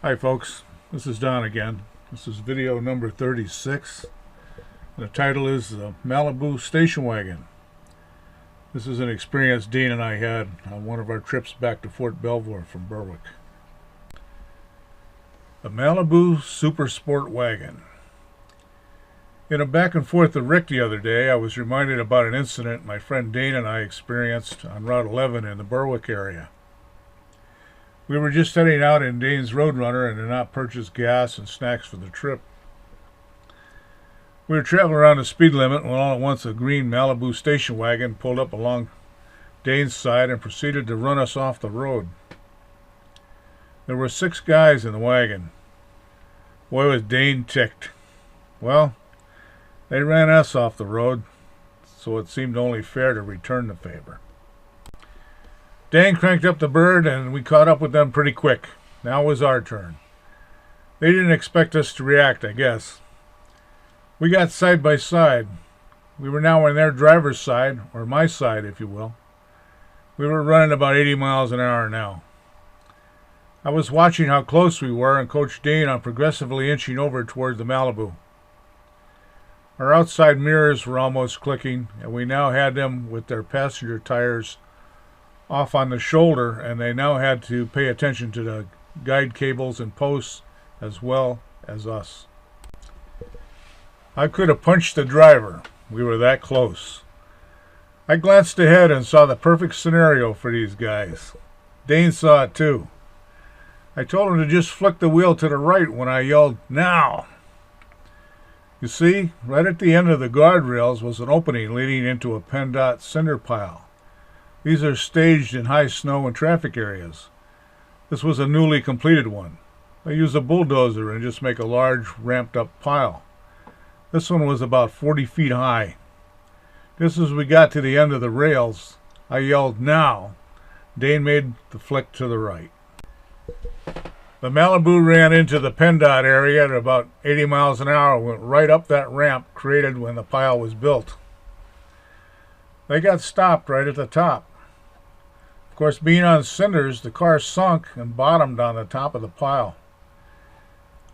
Hi folks, this is Don again. This is video number 36. The title is the Malibu Station Wagon. This is an experience Dean and I had on one of our trips back to Fort Belvoir from Berwick. The Malibu Super Sport Wagon. In a back and forth with Rick the other day, I was reminded about an incident my friend Dane and I experienced on Route 11 in the Berwick area. We were just heading out in Dane's Roadrunner and had not purchased gas and snacks for the trip. We were traveling around the speed limit when all at once a green Malibu station wagon pulled up along Dane's side and proceeded to run us off the road. There were 6 guys in the wagon. Boy, was Dane ticked. Well, they ran us off the road, so it seemed only fair to return the favor. Dane cranked up the bird and we caught up with them pretty quick. Now it was our turn. They didn't expect us to react, I guess. We got side by side. We were now on their driver's side, or my side, if you will. We were running about 80 miles an hour now. I was watching how close we were and coached Dane on progressively inching over toward the Malibu. Our outside mirrors were almost clicking, and we now had them with their passenger tires off on the shoulder, and they now had to pay attention to the guide cables and posts as well as us. I could have punched the driver. We were that close. I glanced ahead and saw the perfect scenario for these guys. Dane saw it too. I told him to just flick the wheel to the right when I yelled, "Now!" You see, right at the end of the guardrails was an opening leading into a PennDOT cinder pile. These are staged in high snow and traffic areas. This was a newly completed one. They use a bulldozer and just make a large ramped up pile. This one was about 40 feet high. Just as we got to the end of the rails, I yelled, "Now!" Dane made the flick to the right. The Malibu ran into the PennDOT area at about 80 miles an hour and went right up that ramp created when the pile was built. They got stopped right at the top. Of course, being on cinders, the car sunk and bottomed on the top of the pile.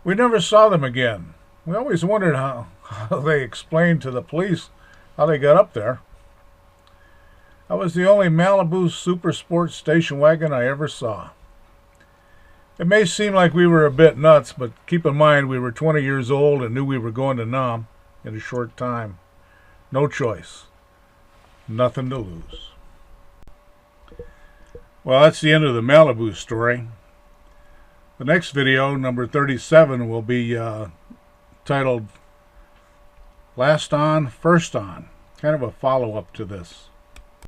We never saw them again. We always wondered how they explained to the police how they got up there. That was the only Malibu Super Sport station wagon I ever saw. It may seem like we were a bit nuts, but keep in mind we were 20 years old and knew we were going to Nam in a short time. No choice. Nothing to lose. Well, that's the end of the Malibu story. The next video, number 37, will be titled Last On, First On. Kind of a follow-up to this.